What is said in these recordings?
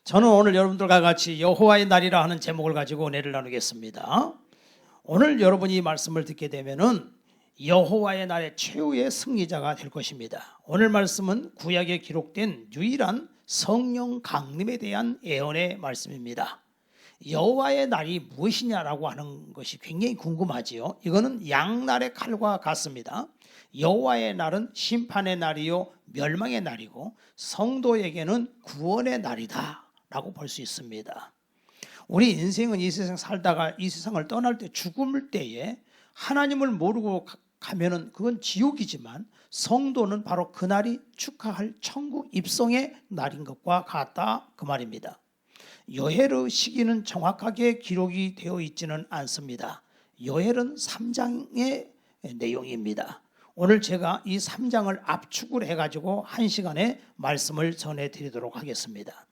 저는 오늘 여러분들과 같이 여호와의 날이라 하는 제목을 가지고 은혜를 나누겠습니다. 오늘 여러분이 이 말씀을 듣게 되면은 여호와의 날의 최후의 승리자가 될 것입니다. 오늘 말씀은 구약에 기록된 유일한 성령 강림에 대한 예언의 말씀입니다. 여호와의 날이 무엇이냐라고 하는 것이 굉장히 궁금하지요. 이거는 양날의 칼과 같습니다. 여호와의 날은 심판의 날이요 멸망의 날이고 성도에게는 구원의 날이다 라고 볼 수 있습니다. 우리 인생은 이 세상 살다가 이 세상을 떠날 때 죽을 때에 하나님을 모르고 가면은 그건 지옥이지만 성도는 바로 그날이 축하할 천국 입성의 날인 것과 같다 그 말입니다. 요엘 시기는 정확하게 기록이 되어 있지는 않습니다. 요엘은 3장의 내용입니다. 오늘 제가 이 3장을 압축을 해가지고 한 시간에 말씀을 전해드리도록 하겠습니다.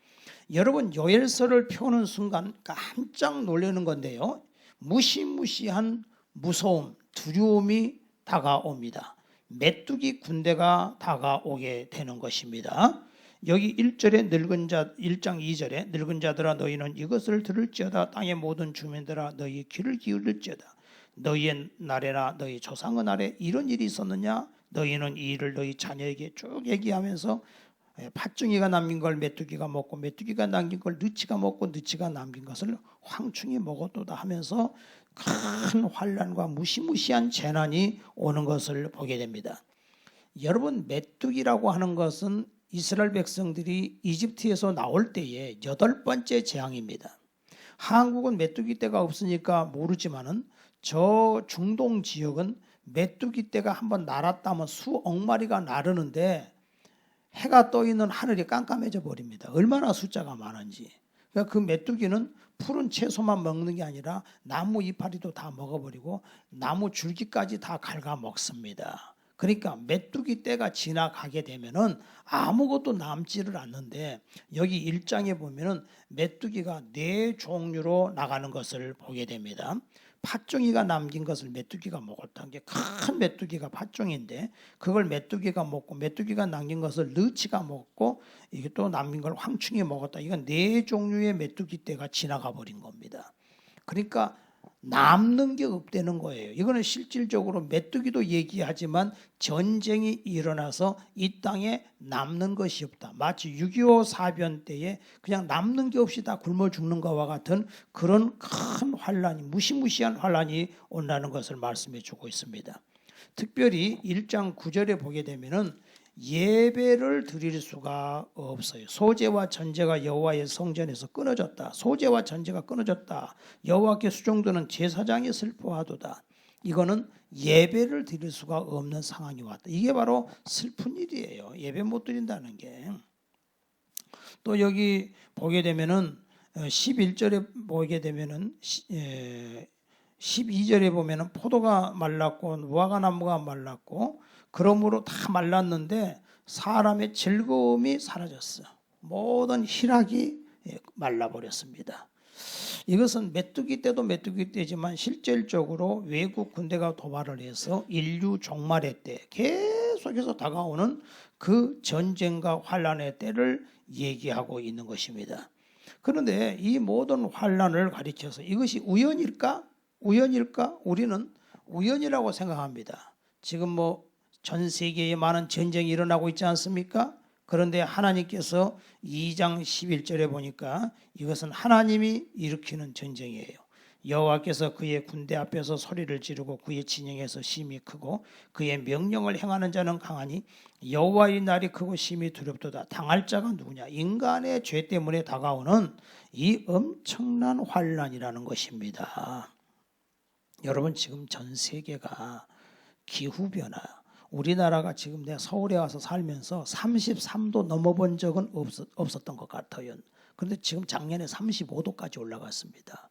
여러분 요엘서를 펴는 순간 깜짝 놀라는 건데요. 무시무시한 무서움, 두려움이 다가옵니다. 메뚜기 군대가 다가오게 되는 것입니다. 여기 1절에 늙은 자 1장 2절에 늙은 자들아 너희는 이것을 들을지어다 땅의 모든 주민들아 너희 귀를 기울일지어다 너희의 날에나 너희 조상의 날에 이런 일이 있었느냐 너희는 이 일을 너희 자녀에게 쭉 얘기하면서 팥중이가 남긴 걸 메뚜기가 먹고 메뚜기가 남긴 걸 느치가 먹고 느치가 남긴 것을 황충이 먹었도다 하면서 큰 환난과 무시무시한 재난이 오는 것을 보게 됩니다. 여러분 메뚜기라고 하는 것은 이스라엘 백성들이 이집트에서 나올 때의 8번째 재앙입니다. 한국은 메뚜기 떼가 없으니까 모르지만은 저 중동 지역은 메뚜기 떼가 한번 날았다면 수억 마리가 나르는데 해가 떠 있는 하늘이 깜깜해져 버립니다. 얼마나 숫자가 많은지. 그러니까 그 메뚜기는 푸른 채소만 먹는 게 아니라 나무 이파리도 다 먹어버리고 나무 줄기까지 다 갉아 먹습니다. 그러니까 메뚜기 때가 지나가게 되면은 아무것도 남지를 않는데 여기 1장에 보면은 메뚜기가 4종류로 나가는 것을 보게 됩니다. 팥종이가 남긴 것을 메뚜기가 먹었다는 게 큰 메뚜기가 팥종인데 그걸 메뚜기가 먹고 메뚜기가 남긴 것을 느치가 먹고 이게 또 남긴 걸 황충이 먹었다. 이건 4종류의 메뚜기 떼가 지나가 버린 겁니다. 그러니까 남는 게 없다는 거예요. 이거는 실질적으로 메뚜기도 얘기하지만 전쟁이 일어나서 이 땅에 남는 것이 없다. 마치 6.25 사변 때에 그냥 남는 게 없이 다 굶어 죽는 것과 같은 그런 큰 환란이 무시무시한 환란이 온다는 것을 말씀해 주고 있습니다. 특별히 1장 9절에 보게 되면은 예배를 드릴 수가 없어요. 소제와 전제가 여호와의 성전에서 끊어졌다. 소제와 전제가 끊어졌다. 여호와께 수종드는 제사장이 슬퍼하도다. 이거는 예배를 드릴 수가 없는 상황이 왔다. 이게 바로 슬픈 일이에요. 예배 못 드린다는 게. 또 여기 보게 되면은 11절에 보게 되면은 12절에 보면은 포도가 말랐고 무화과 나무가 말랐고 그러므로 다 말랐는데 사람의 즐거움이 사라졌어. 모든 희락이 말라버렸습니다. 이것은 메뚜기 때도 메뚜기 때지만 실질적으로 외국 군대가 도발을 해서 인류 종말의 때 계속해서 다가오는 그 전쟁과 환란의 때를 얘기하고 있는 것입니다. 그런데 이 모든 환란을 가리켜서 이것이 우연일까? 우리는 우연이라고 생각합니다. 지금 전 세계에 많은 전쟁이 일어나고 있지 않습니까? 그런데 하나님께서 2장 11절에 보니까 이것은 하나님이 일으키는 전쟁이에요. 여호와께서 그의 군대 앞에서 소리를 지르고 그의 진영에서 심히 크고 그의 명령을 행하는 자는 강하니 여호와의 날이 크고 심히 두렵도다. 당할 자가 누구냐? 인간의 죄 때문에 다가오는 이 엄청난 환란이라는 것입니다. 여러분 지금 전 세계가 기후변화 우리나라가 지금 내가 서울에 와서 살면서 33도 넘어본 적은 없었던 것 같아요. 그런데 지금 작년에 35도까지 올라갔습니다.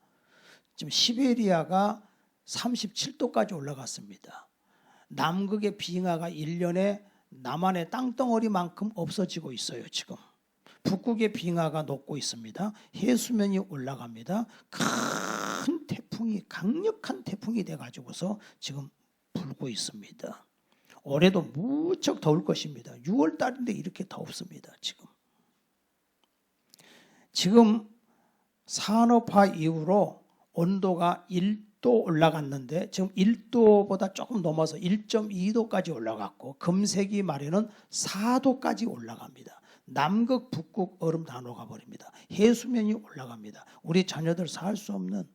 지금 시베리아가 37도까지 올라갔습니다. 남극의 빙하가 1년에 남한의 땅덩어리만큼 없어지고 있어요. 지금 북극의 빙하가 녹고 있습니다. 해수면이 올라갑니다. 큰 태풍이 강력한 태풍이 돼가지고서 지금 불고 있습니다. 올해도 무척 더울 것입니다. 6월 달인데 이렇게 덥습니다. 지금 지금 산업화 이후로 온도가 1도 올라갔는데 지금 1도보다 조금 넘어서 1.2도까지 올라갔고 금세기 말에는 4도까지 올라갑니다. 남극 북극 얼음 다 녹아버립니다. 해수면이 올라갑니다. 우리 자녀들 살 수 없는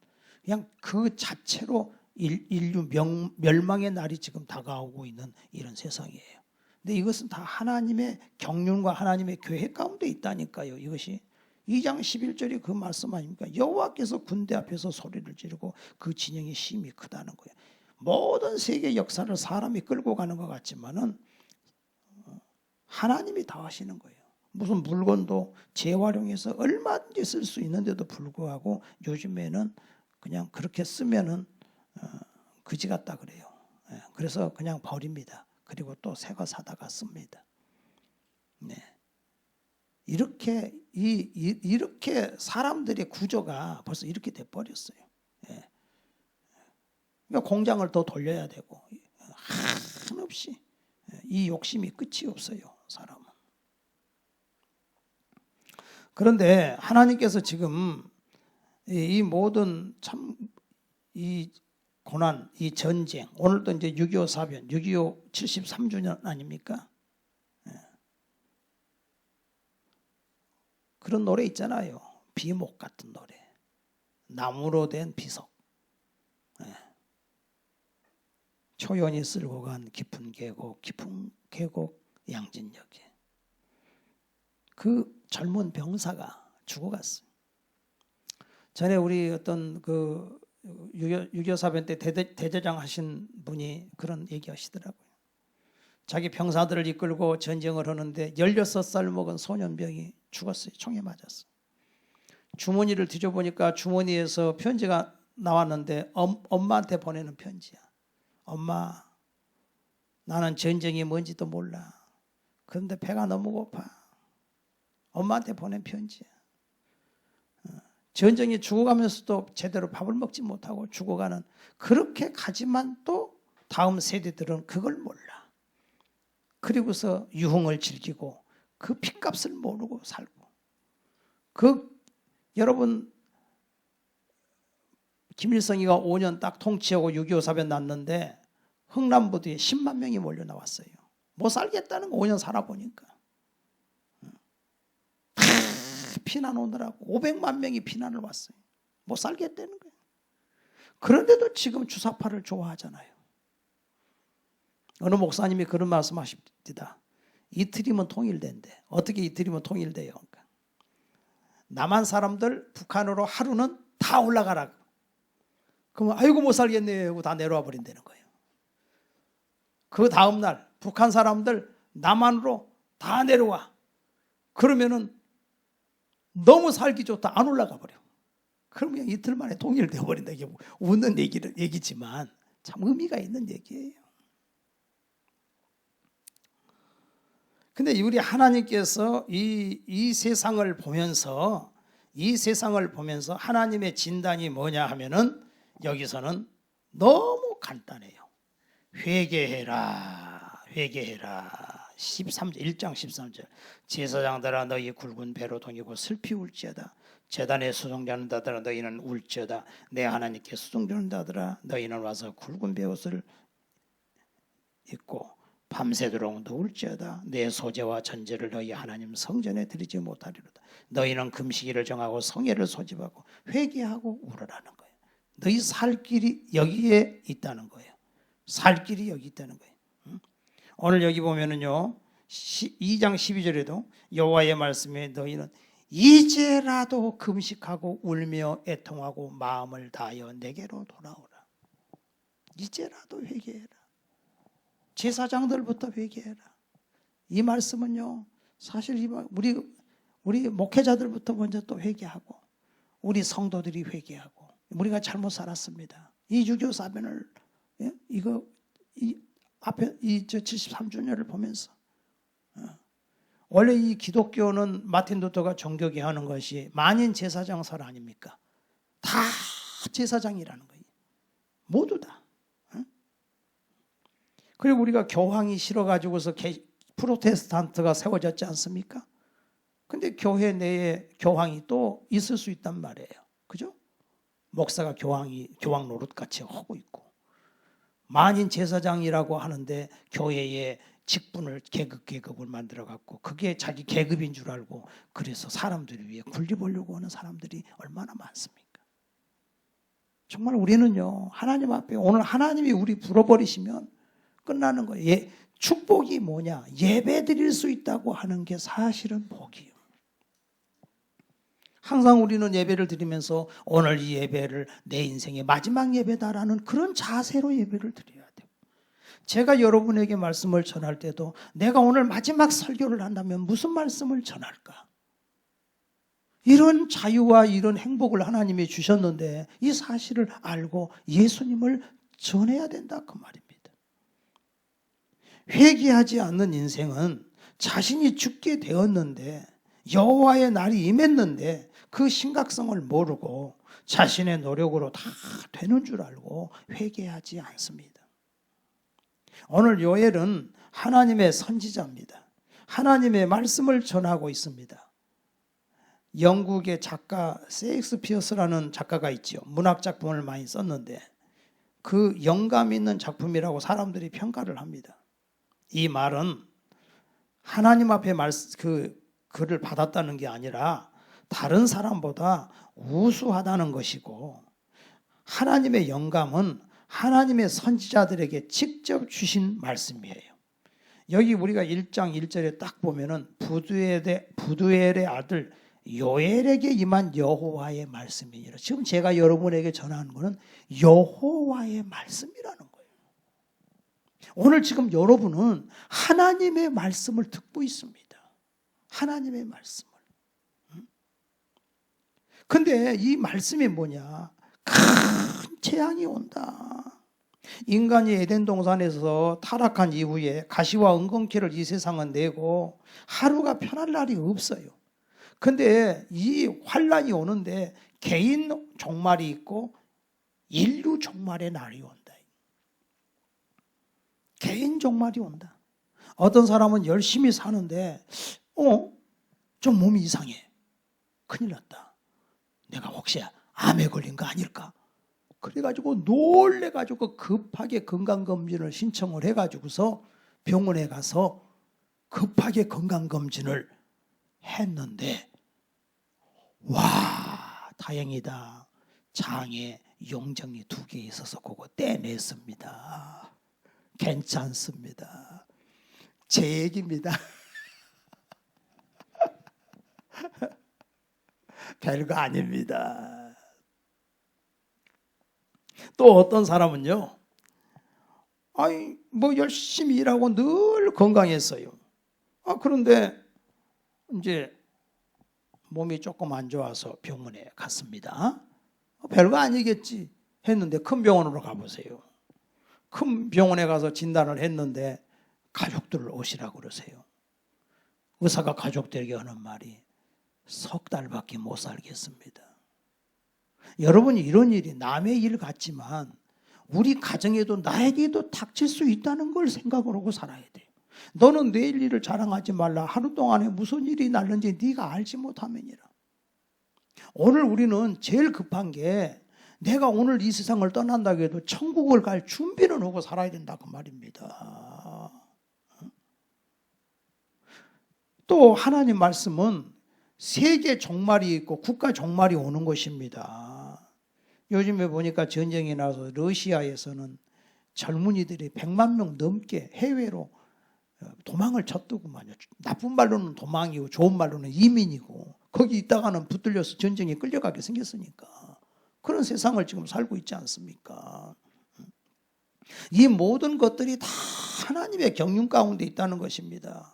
그냥 그 자체로 인류 멸망의 날이 지금 다가오고 있는 이런 세상이에요. 근데 이것은 다 하나님의 경륜과 하나님의 계획 가운데 있다니까요. 이것이 2장 11절이 그 말씀 아닙니까? 여호와께서 군대 앞에서 소리를 지르고 그 진영이 심히 크다는 거예요. 모든 세계 역사를 사람이 끌고 가는 것 같지만은 하나님이 다 하시는 거예요. 무슨 물건도 재활용해서 얼마든지 쓸 수 있는데도 불구하고 요즘에는 그냥 그렇게 쓰면은 그지 같다 그래요. 그래서 그냥 버립니다. 그리고 또 새 거 사다가 씁니다. 네. 이렇게 사람들의 구조가 벌써 이렇게 돼 버렸어요. 그러니까 공장을 더 돌려야 되고 한없이 이 욕심이 끝이 없어요, 사람은. 그런데 하나님께서 지금 이 모든 참 이 고난, 이 전쟁, 오늘도 이제 6.25 사변, 6.25 73주년 아닙니까? 그런 노래 있잖아요. 비목 같은 노래. 나무로 된 비석. 초연이 쓸고 간 깊은 계곡 양진역에. 그 젊은 병사가 죽어갔어요. 전에 우리 어떤 그 6.25 사변 때 대대장 하신 분이 그런 얘기 하시더라고요. 자기 병사들을 이끌고 전쟁을 하는데 16살 먹은 소년병이 죽었어요. 총에 맞았어요. 주머니를 뒤져보니까 주머니에서 편지가 나왔는데 엄마한테 보내는 편지야. 엄마, 나는 전쟁이 뭔지도 몰라. 그런데 배가 너무 고파. 엄마한테 보낸 편지야. 전쟁에 죽어가면서도 제대로 밥을 먹지 못하고 죽어가는 그렇게 가지만 또 다음 세대들은 그걸 몰라. 그리고서 유흥을 즐기고 그 핏값을 모르고 살고. 여러분 김일성이가 5년 딱 통치하고 6.25 사변 났는데 흥남부두에 10만 명이 몰려 나왔어요. 못 살겠다는 거 5년 살아보니까. 피난 오느라고 500만 명이 피난을 왔어요. 못 살겠다는 거예요. 그런데도 지금 주사파를 좋아하잖아요. 어느 목사님이 그런 말씀하십니다. 이틀이면 통일된대. 어떻게 이틀이면 통일돼요? 그러니까 남한 사람들 북한으로 하루는 다 올라가라고. 그러면 아이고 못 살겠네 하고 다 내려와 버린다는 거예요. 그 다음 날 북한 사람들 남한으로 다 내려와. 그러면은 너무 살기 좋다 안 올라가 버려. 그러면 이틀 만에 통일되어 버린다. 이게 웃는 얘기지만 참 의미가 있는 얘기예요. 근데 우리 하나님께서 이 세상을 보면서 하나님의 진단이 뭐냐 하면은 여기서는 너무 간단해요. 회개해라. 1장 13절. 제사장들아 너희 굵은 배로 동이고 슬피 울지어다. 제단에 수송자는다더라 너희는 울지어다. 내 하나님께 수송자는다더라 너희는 와서 굵은 배옷을 입고 밤새도록 누울지어다. 내 소제와 전제를 너희 하나님 성전에 드리지 못하리로다. 너희는 금식일을 정하고 성회를 소집하고 회개하고 울으라는 거예요. 너희 살 길이 여기에 있다는 거예요. 살 길이 여기 있다는 거예요. 오늘 여기 보면은요 2장 12절에도 여호와의 말씀에 너희는 이제라도 금식하고 울며 애통하고 마음을 다하여 내게로 돌아오라. 이제라도 회개해라. 제사장들부터 회개해라. 이 말씀은요 사실 우리 목회자들부터 먼저 또 회개하고 우리 성도들이 회개하고 우리가 잘못 살았습니다. 이 6.25 사변을 앞에 73주년을 보면서 원래 이 기독교는 마틴 루터가 정교게 하는 것이 만인 제사장설 아닙니까? 다 제사장이라는 거예요. 모두 다. 그리고 우리가 교황이 싫어가지고서 프로테스탄트가 세워졌지 않습니까? 근데 교회 내에 교황이 또 있을 수 있단 말이에요. 그죠? 목사가 교황 노릇같이 하고 있고, 만인 제사장이라고 하는데 교회에 직분을 계급을 만들어 갖고 그게 자기 계급인 줄 알고 그래서 사람들을 위해 굴려보려고 하는 사람들이 얼마나 많습니까? 정말 우리는요, 하나님 앞에 오늘 하나님이 우리 불어버리시면 끝나는 거예요. 축복이 뭐냐? 예배 드릴 수 있다고 하는 게 사실은 복이에요. 항상 우리는 예배를 드리면서 오늘 이 예배를 내 인생의 마지막 예배다라는 그런 자세로 예배를 드려야 돼요. 제가 여러분에게 말씀을 전할 때도 내가 오늘 마지막 설교를 한다면 무슨 말씀을 전할까? 이런 자유와 이런 행복을 하나님이 주셨는데 이 사실을 알고 예수님을 전해야 된다 그 말입니다. 회개하지 않는 인생은 자신이 죽게 되었는데 여호와의 날이 임했는데 그 심각성을 모르고 자신의 노력으로 다 되는 줄 알고 회개하지 않습니다. 오늘 요엘은 하나님의 선지자입니다. 하나님의 말씀을 전하고 있습니다. 영국의 작가 셰익스피어스라는 작가가 있죠. 문학 작품을 많이 썼는데 그 영감 있는 작품이라고 사람들이 평가를 합니다. 이 말은 하나님 앞에 그 글을 받았다는 게 아니라 다른 사람보다 우수하다는 것이고, 하나님의 영감은 하나님의 선지자들에게 직접 주신 말씀이에요. 여기 우리가 1장 1절에 딱 보면은 부두엘의 아들 요엘에게 임한 여호와의 말씀이니라. 지금 제가 여러분에게 전하는 것은 여호와의 말씀이라는 거예요. 오늘 지금 여러분은 하나님의 말씀을 듣고 있습니다. 하나님의 말씀을. 근데 이 말씀이 뭐냐? 큰 재앙이 온다. 인간이 에덴 동산에서 타락한 이후에 가시와 은근키를 이 세상은 내고 하루가 편할 날이 없어요. 근데 이 환란이 오는데 개인 종말이 있고 인류 종말의 날이 온다. 개인 종말이 온다. 어떤 사람은 열심히 사는데 좀 몸이 이상해. 큰일 났다. 내가 혹시 암에 걸린 거 아닐까? 그래가지고 놀래가지고 급하게 건강검진을 신청을 해가지고서 병원에 가서 급하게 건강검진을 했는데 와, 다행이다. 장에 용종이 2개 있어서 그거 떼냈습니다. 괜찮습니다. 제 얘기입니다. 별거 아닙니다. 또 어떤 사람은요, 뭐 열심히 일하고 늘 건강했어요. 그런데 이제 몸이 조금 안 좋아서 병원에 갔습니다. 별거 아니겠지 했는데 큰 병원으로 가보세요. 큰 병원에 가서 진단을 했는데 가족들을 오시라고 그러세요. 의사가 가족들에게 하는 말이 석 달밖에 못 살겠습니다. 여러분이 이런 일이 남의 일 같지만 우리 가정에도 나에게도 닥칠 수 있다는 걸 생각을 하고 살아야 돼요. 너는 내일 일을 자랑하지 말라. 하루 동안에 무슨 일이 날는지 네가 알지 못하면이라. 오늘 우리는 제일 급한 게 내가 오늘 이 세상을 떠난다고 해도 천국을 갈 준비는 하고 살아야 된다고 말입니다. 또 하나님 말씀은 세계 종말이 있고 국가 종말이 오는 것입니다. 요즘에 보니까 전쟁이 나서 러시아에서는 젊은이들이 100만 명 넘게 해외로 도망을 쳤더구만요. 나쁜 말로는 도망이고 좋은 말로는 이민이고 거기 있다가는 붙들려서 전쟁에 끌려가게 생겼으니까 그런 세상을 지금 살고 있지 않습니까? 이 모든 것들이 다 하나님의 경륜 가운데 있다는 것입니다.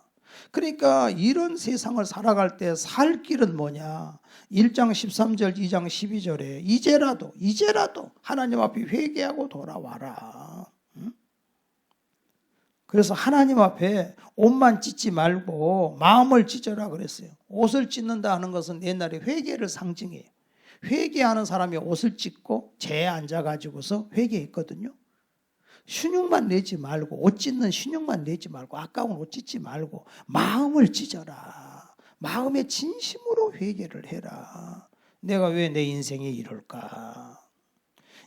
그러니까 이런 세상을 살아갈 때 살 길은 뭐냐? 1장 13절, 2장 12절에 이제라도 하나님 앞에 회개하고 돌아와라. 그래서 하나님 앞에 옷만 찢지 말고 마음을 찢어라 그랬어요. 옷을 찢는다 하는 것은 옛날에 회개를 상징해요. 회개하는 사람이 옷을 찢고 재에 앉아가지고서 회개했거든요. 신용만 내지 말고 옷 찢는 신용만 내지 말고 아까운 옷 찢지 말고 마음을 찢어라. 마음의 진심으로 회개를 해라. 내가 왜 내 인생이 이럴까?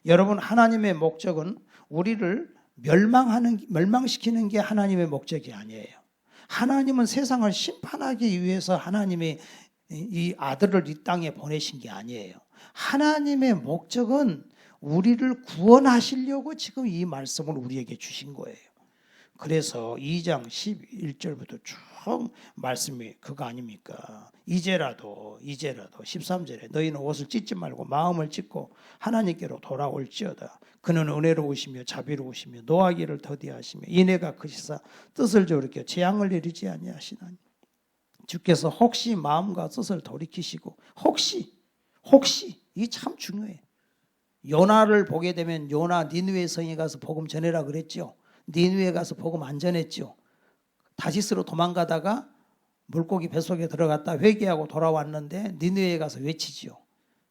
여러분, 하나님의 목적은 우리를 멸망시키는 게 하나님의 목적이 아니에요. 하나님은 세상을 심판하기 위해서 하나님이 이 아들을 이 땅에 보내신 게 아니에요. 하나님의 목적은 우리를 구원하시려고 지금 이 말씀을 우리에게 주신 거예요. 그래서 2장 11절부터 쭉 말씀이 그거 아닙니까? 이제라도 13절에 너희는 옷을 찢지 말고 마음을 찢고 하나님께로 돌아올지어다. 그는 은혜로우시며 자비로우시며 노하기를 더디하시며 인애가 크시사 뜻을 저렇게 재앙을 내리지 아니하시나니 주께서 혹시 마음과 뜻을 돌이키시고 혹시 이 참 중요해. 요나를 보게 되면 요나 니느웨 성에 가서 복음 전해라 그랬죠. 니느웨 가서 복음 안 전했죠. 다시스로 도망가다가 물고기 뱃속에 들어갔다 회개하고 돌아왔는데 니느웨에 가서 외치지요.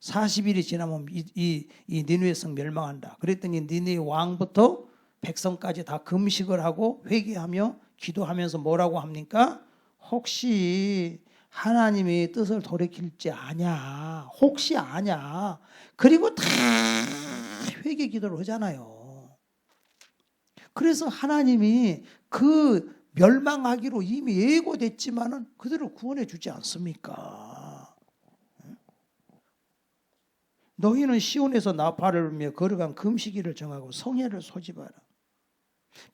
40일이 지나면 이 니느웨 성 멸망한다. 그랬더니 니느웨 왕부터 백성까지 다 금식을 하고 회개하며 기도하면서 뭐라고 합니까? 혹시 하나님이 뜻을 돌이킬지 아냐. 혹시 아냐. 그리고 다 회개 기도를 하잖아요. 그래서 하나님이 그 멸망하기로 이미 예고됐지만은 그대로 구원해 주지 않습니까? 너희는 시온에서 나팔을 불며 걸어간 금식일을 정하고 성회를 소집하라.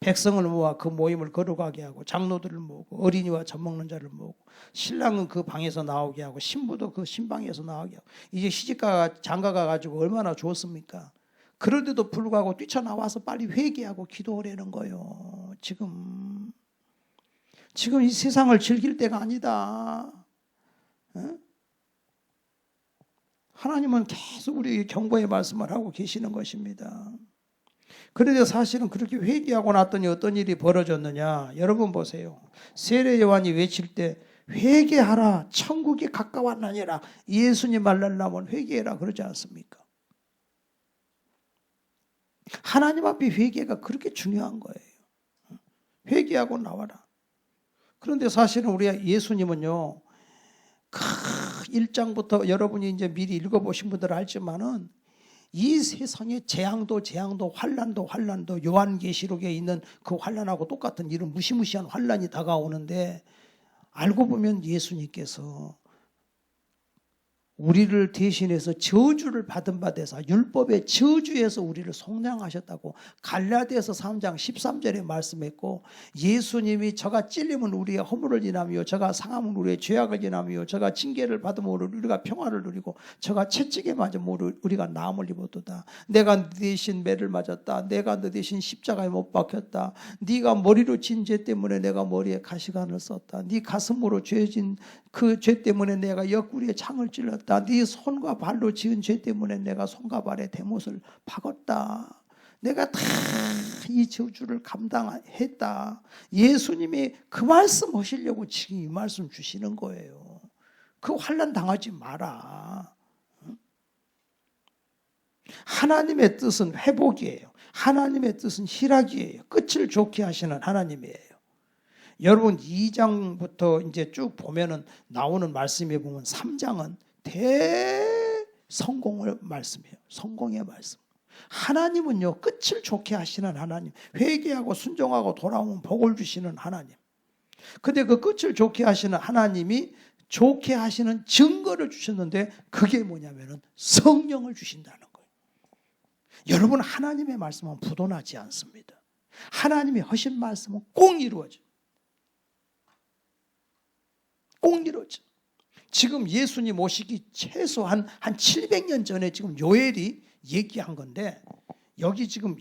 백성을 모아 그 모임을 거룩하게 하고 장로들을 모으고 어린이와 젖먹는 자를 모으고 신랑은 그 방에서 나오게 하고 신부도 그 신방에서 나오게 하고 이제 시집가가 장가가 가지고 얼마나 좋습니까? 그런데도 불구하고 뛰쳐나와서 빨리 회개하고 기도하라는 거예요. 지금 이 세상을 즐길 때가 아니다. 하나님은 계속 우리에게 경고의 말씀을 하고 계시는 것입니다. 그런데 사실은 그렇게 회개하고 났더니 어떤 일이 벌어졌느냐. 여러분 보세요. 세례 요한이 외칠 때 회개하라 천국이 가까웠나니라. 예수님 만나려면 회개해라 그러지 않습니까? 하나님 앞에 회개가 그렇게 중요한 거예요. 회개하고 나와라. 그런데 사실은 우리 예수님은요, 1장부터 여러분이 이제 미리 읽어보신 분들은 알지만은 이 세상의 재앙도 환난도 요한계시록에 있는 그 환난하고 똑같은 이런 무시무시한 환난이 다가오는데 알고 보면 예수님께서 우리를 대신해서 저주를 받은 바 되사 율법의 저주에서 우리를 속량하셨다고 갈라디아서 3장 13절에 말씀했고 예수님이 저가 찔림은 우리의 허물을 인하며 저가 상함은 우리의 죄악을 인하며 저가 징계를 받으면 우리가 평화를 누리고 저가 채찍에 맞으면 우리가 나음을 입었도다. 내가 네 대신 매를 맞았다. 내가 너 대신 십자가에 못 박혔다. 네가 머리로 진 죄 때문에 내가 머리에 가시관을 썼다. 네 가슴으로 죄진 그 죄 때문에 내가 옆구리에 창을 찔렀다. 네 손과 발로 지은 죄 때문에 내가 손과 발에 대못을 박았다. 내가 다 이 저주를 감당했다. 예수님이 그 말씀 하시려고 지금 이 말씀 주시는 거예요. 그 환난 당하지 마라. 하나님의 뜻은 회복이에요. 하나님의 뜻은 희락이에요. 끝을 좋게 하시는 하나님이에요. 여러분 2장부터 이제 쭉 보면은 나오는 말씀에 보면 3장은 대성공의 말씀이에요. 성공의 말씀. 하나님은요, 끝을 좋게 하시는 하나님. 회개하고 순종하고 돌아오면 복을 주시는 하나님. 근데 그 끝을 좋게 하시는 하나님이 좋게 하시는 증거를 주셨는데 그게 뭐냐면은 성령을 주신다는 거예요. 여러분 하나님의 말씀은 부도나지 않습니다. 하나님이 하신 말씀은 꼭 이루어져요. 꼭 이루어져. 지금 예수님 오시기 최소한 한 700년 전에 지금 요엘이 얘기한 건데 여기 지금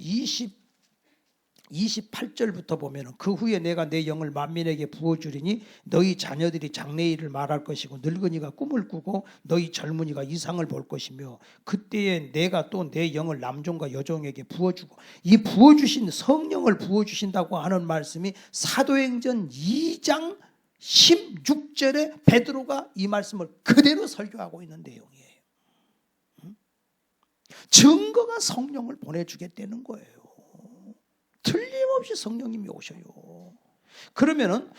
28절부터 보면은 그 후에 내가 내 영을 만민에게 부어주리니 너희 자녀들이 장래일을 말할 것이고 늙은이가 꿈을 꾸고 너희 젊은이가 이상을 볼 것이며 그때에 내가 또 내 영을 남종과 여종에게 부어주고 이 부어주신 성령을 부어주신다고 하는 말씀이 사도행전 2장 16절에 베드로가 이 말씀을 그대로 설교하고 있는 내용이에요. 증거가 성령을 보내주겠다는 거예요. 틀림없이 성령님이 오셔요. 그러면은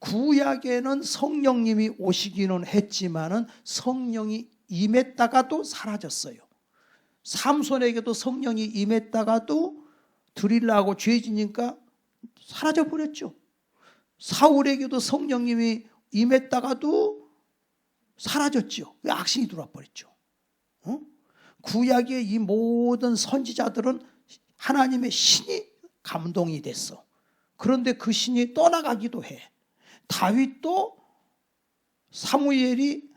구약에는 성령님이 오시기는 했지만은 성령이 임했다가도 사라졌어요. 삼손에게도 성령이 임했다가도 드릴라하고 죄 지니까 사라져 버렸죠. 사울에게도 성령님이 임했다가도 사라졌죠. 악신이 들어와 버렸죠. 구약의 이 모든 선지자들은 하나님의 신이 감동이 됐어. 그런데 그 신이 떠나가기도 해. 다윗도 사무엘이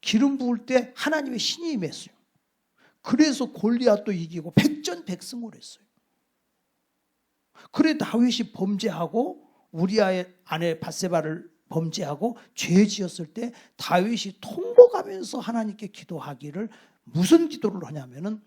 기름 부을 때 하나님의 신이 임했어요. 그래서 골리앗도 이기고 백전백승을 했어요. 그래 다윗이 범죄하고 우리아의 아내 밧세바를 범죄하고 죄 지었을 때 다윗이 통곡하면서 하나님께 기도하기를 무슨 기도를 하냐면은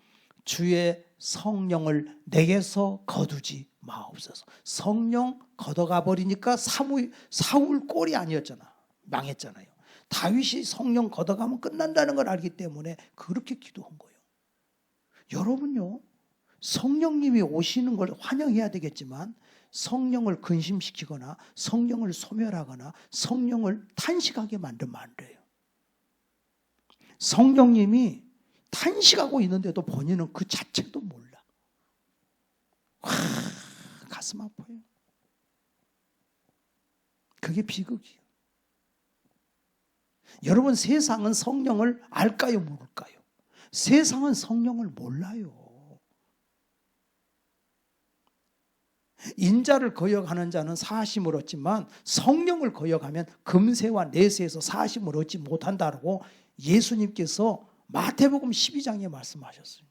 주의 성령을 내게서 거두지 마옵소서. 성령 걷어가 버리니까 사울 꼴이 아니었잖아. 망했잖아요. 다윗이 성령 걷어가면 끝난다는 걸 알기 때문에 그렇게 기도한 거예요. 여러분요, 성령님이 오시는 걸 환영해야 되겠지만 성령을 근심시키거나 성령을 소멸하거나 성령을 탄식하게 만들면 안 돼요. 성령님이 탄식하고 있는데도 본인은 그 자체도 몰라. 가슴 아파요. 그게 비극이에요. 여러분, 세상은 성령을 알까요, 모를까요? 세상은 성령을 몰라요. 인자를 거역하는 자는 사심을 얻지만 성령을 거역하면 금세와 내세에서 사심을 얻지 못한다고 예수님께서 마태복음 12장에 말씀하셨어요.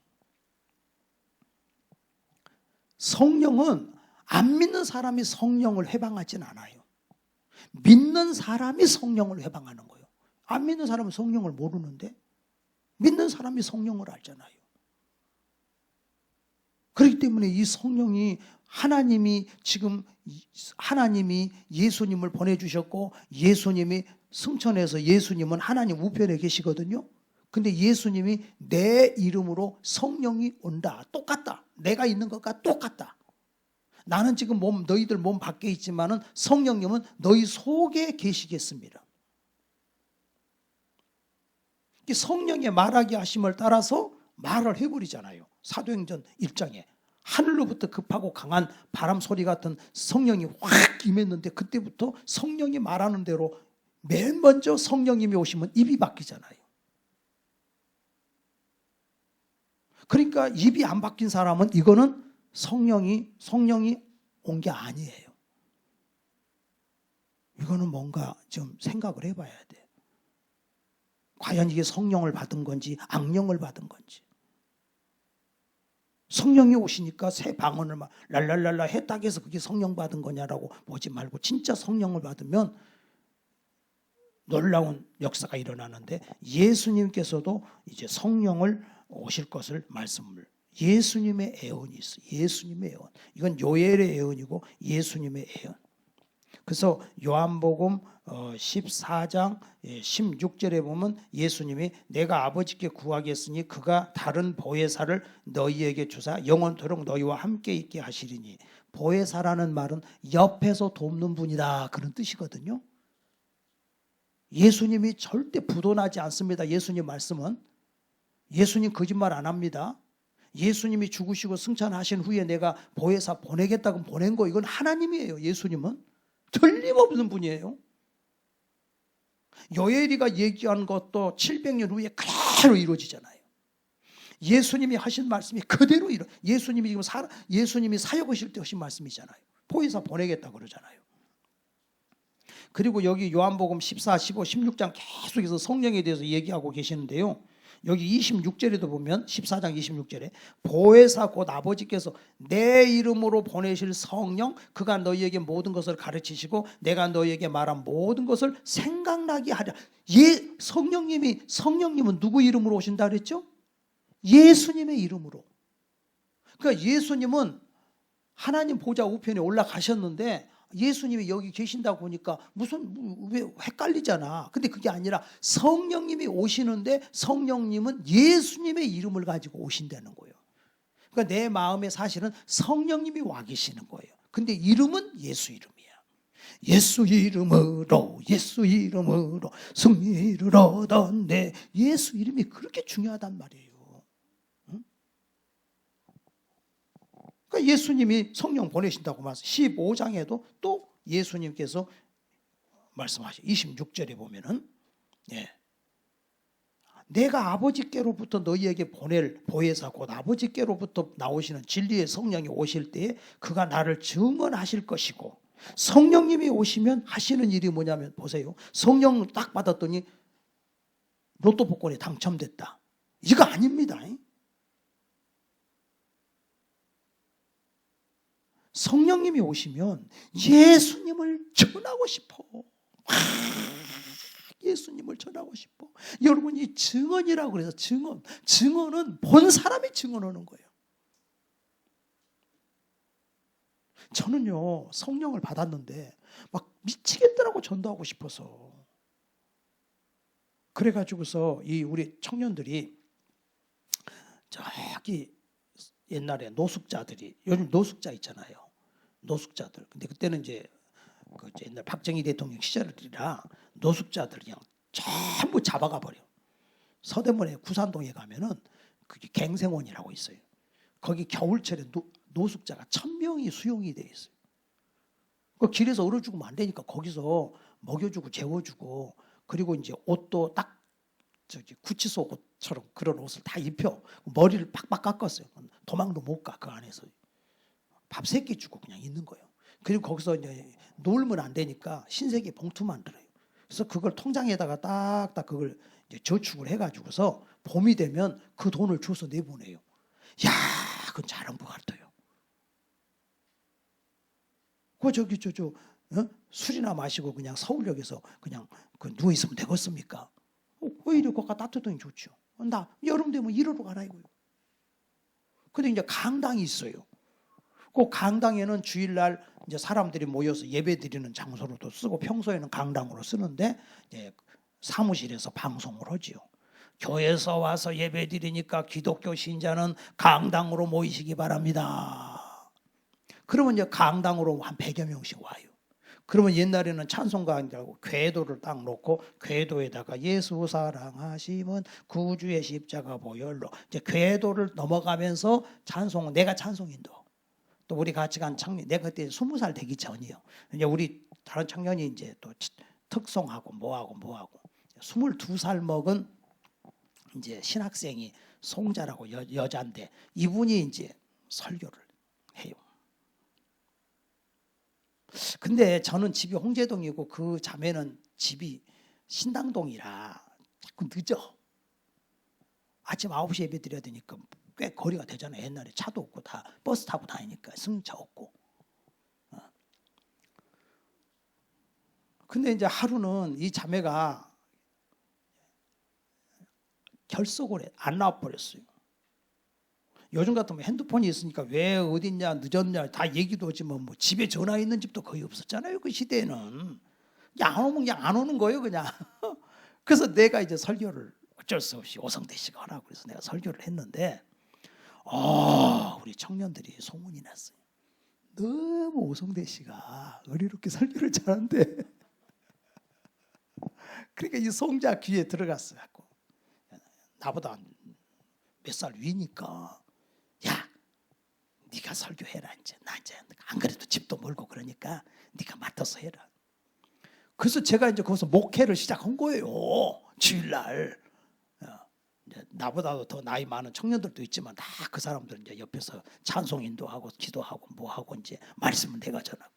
성령은 안 믿는 사람이 성령을 해방하진 않아요. 믿는 사람이 성령을 해방하는 거예요. 안 믿는 사람은 성령을 모르는데 믿는 사람이 성령을 알잖아요. 그렇기 때문에 이 성령이 하나님이 예수님을 보내주셨고 예수님이 승천해서 예수님은 하나님 우편에 계시거든요. 근데 예수님이 내 이름으로 성령이 온다. 똑같다. 내가 있는 것과 똑같다. 나는 지금 너희들 몸 밖에 있지만은 성령님은 너희 속에 계시겠습니다. 성령의 말하게 하심을 따라서 말을 해버리잖아요. 사도행전 1장에 하늘로부터 급하고 강한 바람 소리 같은 성령이 확 임했는데 그때부터 성령이 말하는 대로 맨 먼저 성령님이 오시면 입이 바뀌잖아요. 그러니까 입이 안 바뀐 사람은 이거는 성령이 온 게 아니에요. 이거는 뭔가 좀 생각을 해봐야 돼. 과연 이게 성령을 받은 건지 악령을 받은 건지. 성령이 오시니까 새 방언을 막 랄랄랄라 했다고 해서 그게 성령 받은 거냐라고 보지 말고 진짜 성령을 받으면 놀라운 역사가 일어나는데 예수님께서도 이제 성령을 오실 것을 말씀을 예수님의 예언이 있어요. 예수님의 예언. 이건 요엘의 예언이고 예수님의 예언. 그래서 요한복음 14장 16절에 보면 예수님이 내가 아버지께 구하겠으니 그가 다른 보혜사를 너희에게 주사 영원토록 너희와 함께 있게 하시리니 보혜사라는 말은 옆에서 돕는 분이다 그런 뜻이거든요. 예수님이 절대 부도나지 않습니다. 예수님 말씀은. 예수님 거짓말 안 합니다. 예수님이 죽으시고 승천하신 후에 내가 보혜사 보내겠다고 보낸 거 이건 하나님이에요. 예수님은. 틀림없는 분이에요. 요엘이가 얘기한 것도 700년 후에 그대로 이루어지잖아요. 예수님이 하신 말씀이 그대로 예수님이 사역하실 때 하신 말씀이잖아요. 보혜사 보내겠다 그러잖아요. 그리고 여기 요한복음 14, 15, 16장 계속해서 성령에 대해서 얘기하고 계시는데요. 여기 26절에도 보면 14장 26절에 보혜사 곧 아버지께서 내 이름으로 보내실 성령 그가 너희에게 모든 것을 가르치시고 내가 너희에게 말한 모든 것을 생각나게 하랴. 성령님은 누구 이름으로 오신다 그랬죠? 예수님의 이름으로. 그러니까 예수님은 하나님 보좌 우편에 올라가셨는데 예수님이 여기 계신다고 보니까 왜 헷갈리잖아. 근데 그게 아니라 성령님이 오시는데 성령님은 예수님의 이름을 가지고 오신다는 거예요. 그러니까 내 마음에 사실은 성령님이 와 계시는 거예요. 근데 이름은 예수 이름이야. 예수 이름으로 승리를 얻었네. 예수 이름이 그렇게 중요하단 말이에요. 응? 그러니까 예수님이 성령 보내신다고 말씀 15장에도 또 예수님께서 말씀하셔. 26절에 보면은 내가 아버지께로부터 너희에게 보낼 보혜사 곧 아버지께로부터 나오시는 진리의 성령이 오실 때에 그가 나를 증언하실 것이고, 성령님이 오시면 하시는 일이 뭐냐면 보세요. 성령 딱 받았더니 로또 복권에 당첨됐다. 이거 아닙니다. 성령님이 오시면 예수님을 전하고 싶어. 예수님을 전하고 싶어. 여러분, 이 증언이라고 그래서 증언은 본 사람이 증언하는 거예요. 저는요, 성령을 받았는데 막 미치겠더라고, 전도하고 싶어서. 그래가지고서 이 우리 청년들이 저기 옛날에 노숙자들이, 요즘 노숙자 있잖아요. 노숙자들. 근데 그때는 이제 그 옛날 박정희 대통령 시절이라 노숙자들 그냥 전부 잡아가 버려. 서대문에 구산동에 가면은 그게 갱생원이라고 있어요. 거기 겨울철에 노숙자가 1000명이 수용이 돼 있어요. 그 길에서 얼어 죽으면 안 되니까 거기서 먹여주고 재워주고, 그리고 이제 옷도 딱 저기 구치소 옷처럼 그런 옷을 다 입혀. 머리를 팍팍 깎았어요. 도망도 못 가. 그 안에서 밥 3끼 주고 그냥 있는 거예요. 그리고 거기서 이제 놀면 안 되니까 신세계 봉투 만들어요. 그래서 그걸 통장에다가 딱딱 그걸 이제 저축을 해가지고서 봄이 되면 그 돈을 줘서 내보내요. 야, 그건 잘한 것 같아요. 그 저기 술이나 마시고 그냥 서울역에서 그냥 그 누워 있으면 되겠습니까? 오히려 거기가 따뜻하니 좋죠. 나 여름 되면 이리로 가라 이거요. 근데 이제 강당이 있어요. 그 강당에는 주일날 이제 사람들이 모여서 예배드리는 장소로도 쓰고, 평소에는 강당으로 쓰는데 이제 사무실에서 방송을 하지요. 교회에서 와서 예배드리니까 기독교 신자는 강당으로 모이시기 바랍니다. 그러면 이제 강당으로 한 100여 명씩 와요. 그러면 옛날에는 찬송가라고 궤도를 딱 놓고 궤도에다가 예수 사랑하심은 구주의 십자가 보혈로, 이제 궤도를 넘어가면서 찬송, 내가 찬송인도. 또 우리 같이 간 청년, 내가 그때 20살 되기 전이요. 이제 우리 다른 청년이 이제 또 특송하고 뭐하고 22살 먹은 이제 신학생이 송자라고 여자인데, 이분이 이제 설교를 해요. 근데 저는 집이 홍제동이고 그 자매는 집이 신당동이라 자꾸 늦어. 아침 9시에 예배 드려야 되니까 꽤 거리가 되잖아요. 옛날에 차도 없고 다 버스 타고 다니니까 승차 없고. 근데 이제 하루는 이 자매가 결석을 해. 안 나와버렸어요. 요즘 같으면 핸드폰이 있으니까 왜 어딨냐 늦었냐 다 얘기도 하지만 뭐 집에 전화 있는 집도 거의 없었잖아요. 그 시대에는. 안 오면 그냥 안 오는 거예요, 그냥. 그래서 내가 이제 설교를 어쩔 수 없이 오성대 씨가 하라고 그래서 내가 설교를 했는데, 우리 청년들이 소문이 났어요. 너무 오성대 씨가 어리롭게 설교를 잘한대. 그러니까 이 송자 귀에 들어갔어요. 나보다 몇 살 위니까, 야, 네가 설교해라 이제. 나 이제 안 그래도 집도 멀고 그러니까 네가 맡아서 해라. 그래서 제가 이제 거기서 목회를 시작한 거예요. 주일날. 나보다도 더 나이 많은 청년들도 있지만 다 그 사람들은 이제 옆에서 찬송 인도하고 기도하고 뭐하고 이제 말씀을 내가 전하고.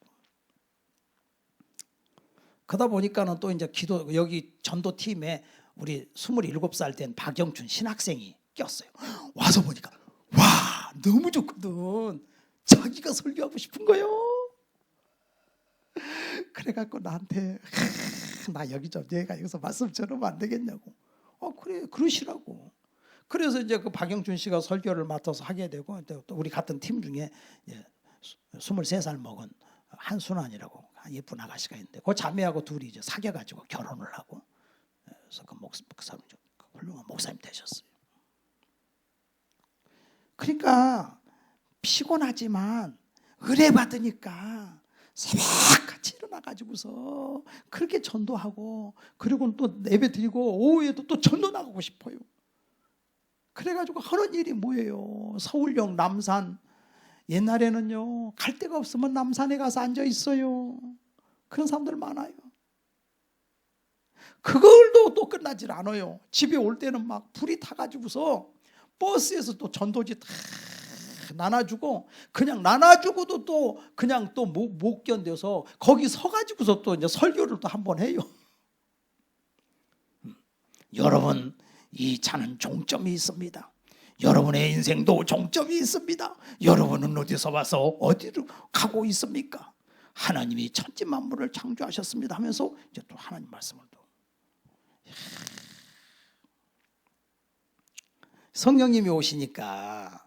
그러다 보니까는 또 이제 여기 전도팀에 우리 27살 된 박영춘 신학생이 꼈어요. 와서 보니까 와, 너무 좋거든. 자기가 설교하고 싶은 거예요. 그래갖고 나한테 나 여기 좀 내가 여기서 말씀 전하면 안 되겠냐고. 그래 그러시라고. 그래서 이제 그 박영준 씨가 설교를 맡아서 하게 되고, 또 우리 같은 팀 중에 23살 먹은 한순환이라고 예쁜 아가씨가 있는데 그 자매하고 둘이 이제 사귀어가지고 결혼을 하고, 그래서 그 목사님 훌륭한 목사님 되셨어요. 그러니까 피곤하지만 은혜 받으니까 새벽같이 일어나가지고서 그렇게 전도하고, 그리고 또 예배 드리고 오후에도 또 전도 나가고 싶어요. 그래가지고 하는 일이 뭐예요? 서울역 남산, 옛날에는요 갈 데가 없으면 남산에 가서 앉아 있어요. 그런 사람들 많아요. 그걸도 또 끝나질 않아요. 집에 올 때는 막 불이 타가지고서 버스에서 또 전도지 다 나눠주고, 그냥 나눠주고도 또 그냥 또 못 견뎌서 거기 서가지고서 또 이제 설교를 또 한번 해요. 여러분, 이 차는 종점이 있습니다. 여러분의 인생도 종점이 있습니다. 여러분은 어디서 와서 어디로 가고 있습니까? 하나님이 천지 만물을 창조하셨습니다 하면서 이제 또 하나님 말씀을 또 성령님이 오시니까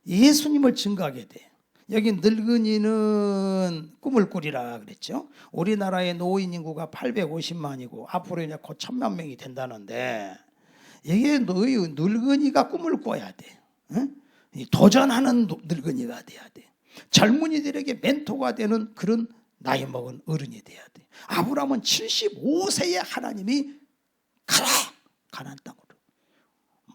예수님을 증거하게 돼. 여기 늙은이는 꿈을 꾸리라 그랬죠. 우리나라의 노인 인구가 850만이고 앞으로 이제 곧 1000만 명이 된다는데, 이게 늙은이가 꿈을 꿔야 돼. 응? 도전하는 늙은이가 돼야 돼. 젊은이들에게 멘토가 되는 그런 나이 먹은 어른이 돼야 돼. 아브라함은 75세에 하나님이 가라, 가나안 땅으로.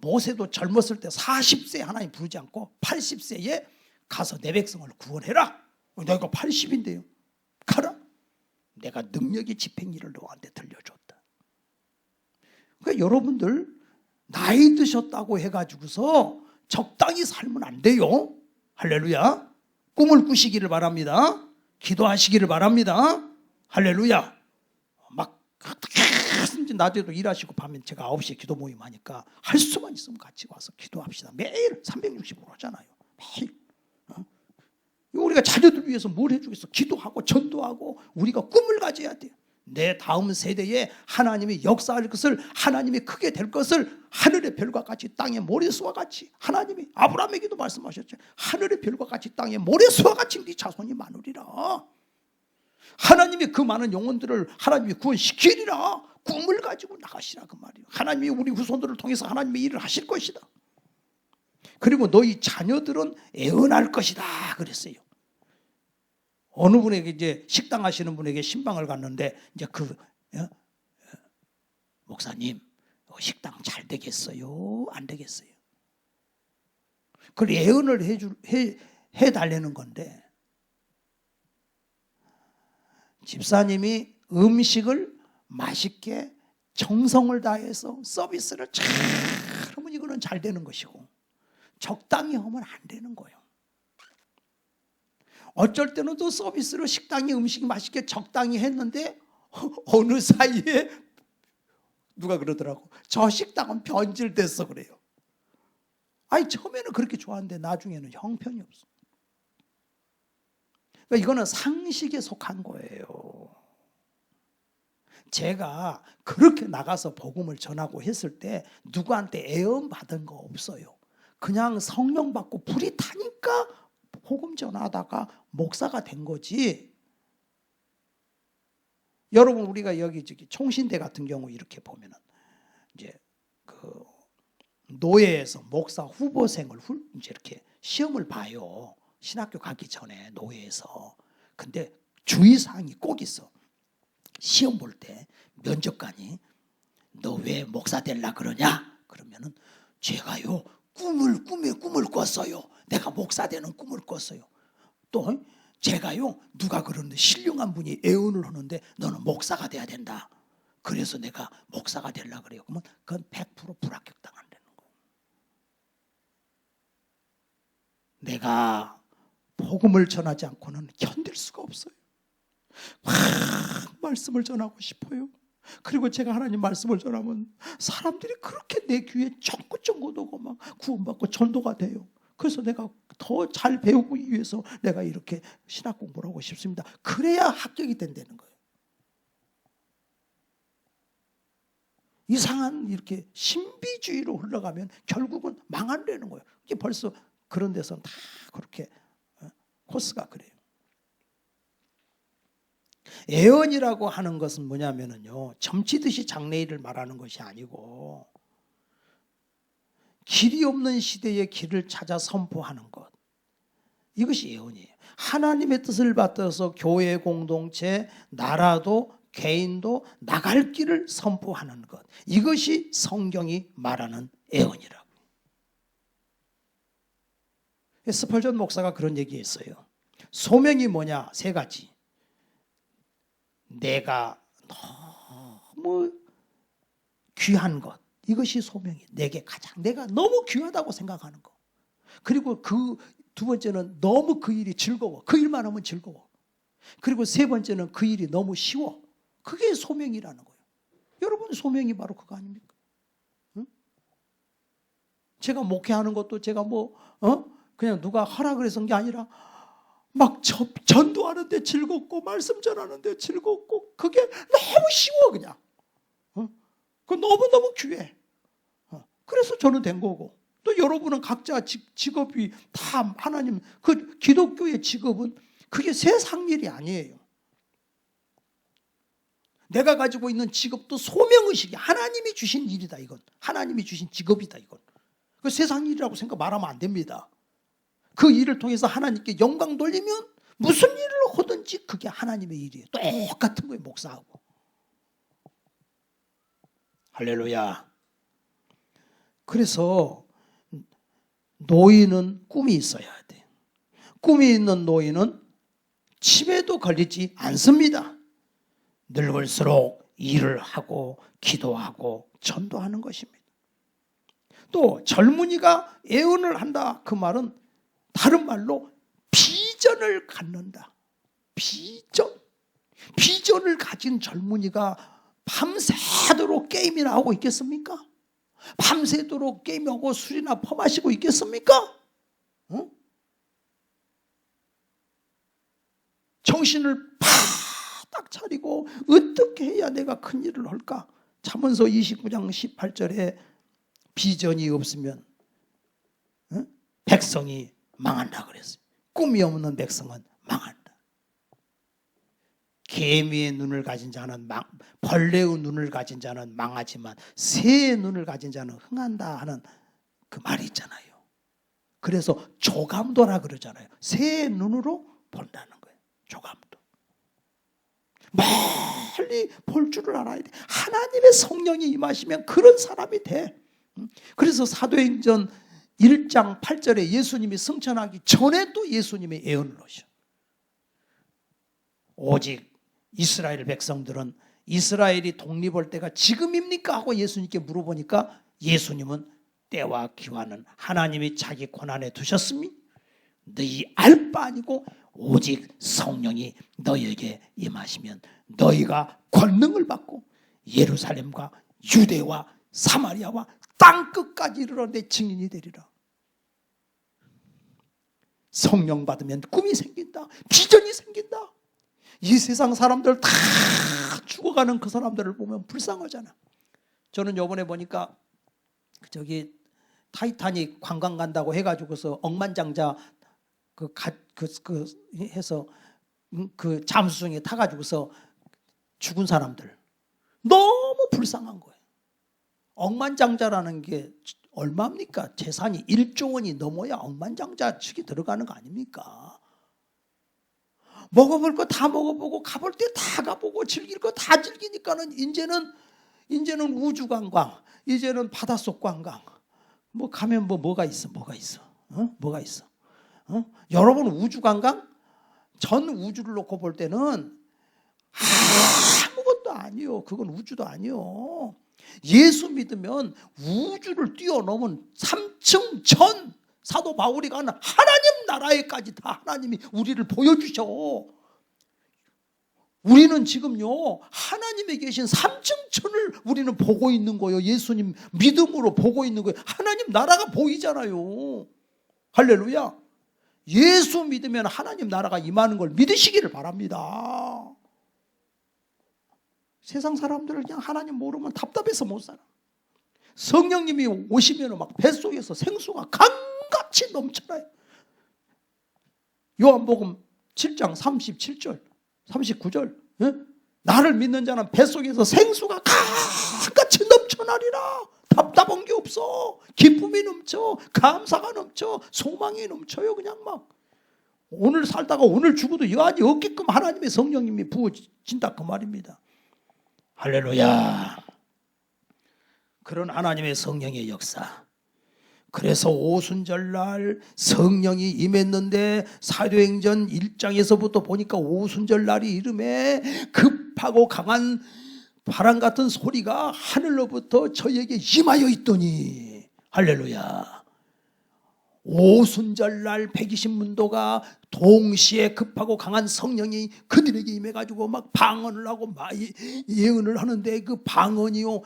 모세도 젊었을 때 40세에 하나님 부르지 않고 80세에 가서 내 백성을 구원해라. 내가 80인데요. 가라. 내가 능력의 집행일을 너한테 들려줬다. 그러니까 여러분들 나이 드셨다고 해가지고서 적당히 살면 안 돼요. 할렐루야. 꿈을 꾸시기를 바랍니다. 기도하시기를 바랍니다. 할렐루야. 막 낮에도 일하시고 밤에 제가 9시에 기도 모임 하니까 할 수만 있으면 같이 와서 기도합시다. 매일 365로 하잖아요. 매일. 우리가 자녀들 위해서 뭘 해주겠어? 기도하고 전도하고 우리가 꿈을 가져야 돼요. 내 다음 세대에 하나님이 역사할 것을, 하나님이 크게 될 것을 하늘의 별과 같이 땅의 모래수와 같이, 하나님이 아브라함에게도 말씀하셨죠. 하늘의 별과 같이 땅의 모래수와 같이 네 자손이 많으리라. 하나님이 그 많은 영혼들을 하나님이 구원시키리라. 꿈을 가지고 나가시라 그 말이에요. 하나님이 우리 후손들을 통해서 하나님의 일을 하실 것이다. 그리고 너희 자녀들은 애언할 것이다 그랬어요. 어느 분에게 이제 식당 하시는 분에게 신방을 갔는데, 이제 목사님 식당 잘 되겠어요? 안 되겠어요? 그걸 예언을 해달라는 건데, 집사님이 음식을 맛있게 정성을 다해서 서비스를 잘 하면 이거는 잘 되는 것이고, 적당히 하면 안 되는 거예요. 어쩔 때는 또 서비스로 식당이 음식이 맛있게 적당히 했는데 어느 사이에 누가 그러더라고. 저 식당은 변질됐어 그래요. 아니 처음에는 그렇게 좋았는데 나중에는 형편이 없어. 그러니까 이거는 상식에 속한 거예요. 제가 그렇게 나가서 복음을 전하고 했을 때 누구한테 애언 받은 거 없어요. 그냥 성령 받고 불이 타니까 복음 전하다가 목사가 된 거지. 여러분 우리가 여기 총신대 같은 경우 이렇게 보면은 이제 그 노예에서 목사 후보생을 이제 이렇게 시험을 봐요. 신학교 가기 전에 노예에서. 근데 주의사항이 꼭 있어. 시험 볼 때 면접관이 너 왜 목사 되려 그러냐? 그러면은 제가요 꿈을 꿨어요. 내가 목사 되는 꿈을 꿨어요. 또 제가요 누가 그러는데 신령한 분이 애언을 하는데 너는 목사가 돼야 된다. 그래서 내가 목사가 되려 그래요. 그러면 그건 100% 불합격 당한다는 거예요. 내가 복음을 전하지 않고는 견딜 수가 없어요. 막 말씀을 전하고 싶어요. 그리고 제가 하나님 말씀을 전하면 사람들이 그렇게 내 귀에 쫑긋쫑긋 오고 막 구원받고 전도가 돼요. 그래서 내가 더 잘 배우기 위해서 내가 이렇게 신학 공부를 하고 싶습니다. 그래야 합격이 된다는 거예요. 이상한 이렇게 신비주의로 흘러가면 결국은 망한다는 거예요. 이게 벌써 그런 데서는 다 그렇게 코스가 그래요. 애언이라고 하는 것은 뭐냐면요, 점치듯이 장래일을 말하는 것이 아니고 길이 없는 시대에 길을 찾아 선포하는 것, 이것이 예언이에요. 하나님의 뜻을 받들어서 교회 공동체, 나라도 개인도 나갈 길을 선포하는 것. 이것이 성경이 말하는 애언이라고. 스펄전 목사가 그런 얘기했어요. 소명이 뭐냐? 세 가지. 내가 너무 귀한 것. 이것이 소명이에요. 내가 너무 귀하다고 생각하는 것. 그리고 그 두 번째는 너무 그 일이 즐거워. 그 일만 하면 즐거워. 그리고 세 번째는 그 일이 너무 쉬워. 그게 소명이라는 거예요. 여러분 소명이 바로 그거 아닙니까? 응? 제가 목회하는 것도 제가 그냥 누가 허락을 해서 한 게 아니라 막 전도하는데 즐겁고 말씀 전하는데 즐겁고 그게 너무 쉬워 그냥. 그 너무너무 귀해. 그래서 저는 된 거고 또 여러분은 각자 직업이 다 하나님 그 기독교의 직업은 그게 세상 일이 아니에요. 내가 가지고 있는 직업도 소명의식이 하나님이 주신 일이다 이건. 하나님이 주신 직업이다 이건. 그 세상 일이라고 말하면 안 됩니다. 그 일을 통해서 하나님께 영광 돌리면 무슨 일을 하든지 그게 하나님의 일이에요. 똑같은 거예요. 목사하고. 할렐루야. 그래서 노인은 꿈이 있어야 돼. 꿈이 있는 노인은 치매도 걸리지 않습니다. 늙을수록 일을 하고 기도하고 전도하는 것입니다. 또 젊은이가 애언을 한다. 그 말은 다른 말로 비전을 갖는다. 비전을 가진 젊은이가 밤새도록 게임이나 하고 있겠습니까? 밤새도록 게임하고 술이나 퍼마시고 있겠습니까? 어? 정신을 딱 차리고 어떻게 해야 내가 큰 일을 할까? 잠언서 29장 18절에 비전이 없으면 백성이 망한다 그랬어요. 꿈이 없는 백성은 망한다. 개미의 눈을 가진 자는 벌레의 눈을 가진 자는 망하지만 새의 눈을 가진 자는 흥한다 하는 그 말이 있잖아요. 그래서 조감도라 그러잖아요. 새의 눈으로 본다는 거예요. 조감도. 멀리 볼 줄을 알아야 돼. 하나님의 성령이 임하시면 그런 사람이 돼. 그래서 사도행전 1장 8절에 예수님이 승천하기 전에 또 예수님이 예언을 하셔. 오직 이스라엘 백성들은 이스라엘이 독립할 때가 지금입니까? 하고 예수님께 물어보니까 예수님은 때와 기한은 하나님이 자기 권한에 두셨으니 너희 알 바 아니고 오직 성령이 너희에게 임하시면 너희가 권능을 받고 예루살렘과 유대와 사마리아와 땅끝까지 이르러 내 증인이 되리라. 성령 받으면 꿈이 생긴다. 비전이 생긴다. 이 세상 사람들 다 죽어가는 그 사람들을 보면 불쌍하잖아. 저는 요번에 보니까 저기 타이타닉 관광 간다고 해가지고서 억만장자 해서 그 잠수정에 타가지고서 죽은 사람들 너무 불쌍한 거예요. 억만장자라는 게 얼마입니까? 재산이 1조 원이 넘어야 억만장자 측이 들어가는 거 아닙니까? 먹어볼 거 다 먹어보고 가볼 때 다 가보고 즐길 거 다 즐기니까는 이제는 우주 관광, 이제는 바닷속 관광. 뭐 가면 뭐가 있어? 뭐가 있어? 여러분 우주 관광 전 우주를 놓고 볼 때는 아무것도 아니요. 그건 우주도 아니요. 예수 믿으면 우주를 뛰어넘은 3층 전 사도 바울이 가는 하나님 나라에까지 다 하나님이 우리를 보여주셔. 우리는 지금요 하나님에 계신 3층 천을 우리는 보고 있는 거예요. 예수님 믿음으로 보고 있는 거예요. 하나님 나라가 보이잖아요. 할렐루야. 예수 믿으면 하나님 나라가 임하는 걸 믿으시기를 바랍니다. 세상 사람들은 그냥 하나님 모르면 답답해서 못 살아. 성령님이 오시면 막 뱃속에서 생수가 강같이 넘쳐나요. 요한복음 7장 37절 39절 나를 믿는 자는 뱃속에서 생수가 강같이 넘쳐나리라. 답답한 게 없어. 기쁨이 넘쳐. 감사가 넘쳐. 소망이 넘쳐요. 그냥 막 오늘 살다가 오늘 죽어도 여한이 없게끔 하나님의 성령님이 부어진다 그 말입니다. 할렐루야. 그런 하나님의 성령의 역사. 그래서 오순절날 성령이 임했는데 사도행전 1장에서부터 보니까 오순절날이 이름에 급하고 강한 바람 같은 소리가 하늘로부터 저에게 임하여 있더니 할렐루야. 오순절날 120문도가 동시에 급하고 강한 성령이 그들에게 임해가지고 막 방언을 하고 막 예언을 하는데 그 방언이요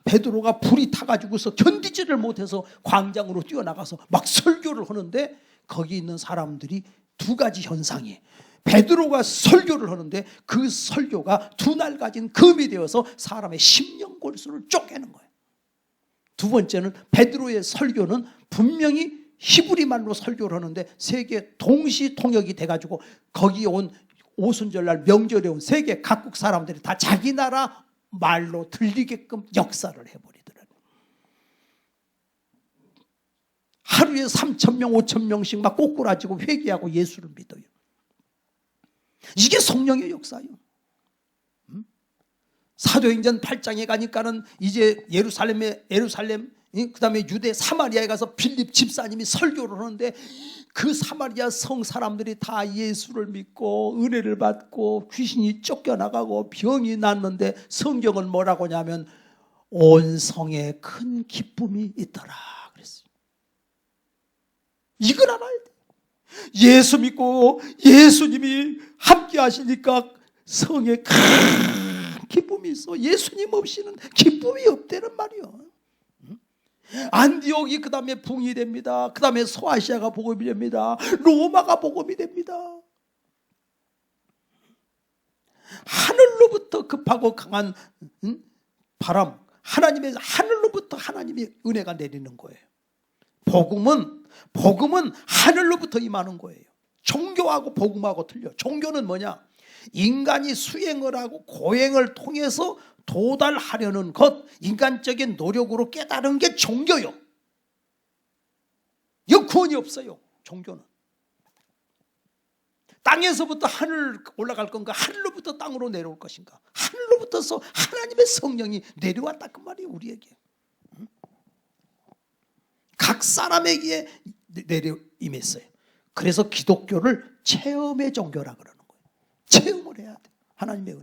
베드로가 불이 타가지고서 견디지를 못해서 광장으로 뛰어나가서 막 설교를 하는데 거기 있는 사람들이 두 가지 현상이 베드로가 설교를 하는데 그 설교가 두 날 가진 금이 되어서 사람의 심령골수를 쪼개는 거예요. 두 번째는 베드로의 설교는 분명히 히브리 말로 설교를 하는데 세계 동시 통역이 돼가지고 거기 온 오순절날 명절에 온 세계 각국 사람들이 다 자기 나라 말로 들리게끔 역사를 해버리더라고요. 하루에 3,000명 5,000명씩 막 꼬꾸라지고 회개하고 예수를 믿어요. 이게 성령의 역사예요. 사도행전 8장에 가니까는 이제 예루살em 그 다음에 유대 사마리아에 가서 빌립 집사님이 설교를 하는데 그 사마리아 성 사람들이 다 예수를 믿고 은혜를 받고 귀신이 쫓겨나가고 병이 났는데 성경은 뭐라고 하냐면 온 성에 큰 기쁨이 있더라 그랬어요. 이걸 알아야 돼. 예수 믿고 예수님이 함께 하시니까 성에 큰 기쁨이 있어. 예수님 없이는 기쁨이 없다는 말이요. 안디옥이 그 다음에 붕이 됩니다. 그 다음에 소아시아가 복음이 됩니다. 로마가 복음이 됩니다. 하늘로부터 급하고 강한 바람, 하늘로부터 하나님의 은혜가 내리는 거예요. 복음은 하늘로부터 임하는 거예요. 종교하고 복음하고 틀려. 종교는 뭐냐? 인간이 수행을 하고 고행을 통해서 도달하려는 것, 인간적인 노력으로 깨달은 게 종교요. 이거 구원이 없어요. 종교는 땅에서부터 하늘 올라갈 건가, 하늘로부터 땅으로 내려올 것인가. 하늘로부터서 하나님의 성령이 내려왔다 그 말이에요. 우리에게 각 사람에게 내려 임했어요. 그래서 기독교를 체험의 종교라 그러는 거예요. 체험을 해야 돼. 하나님의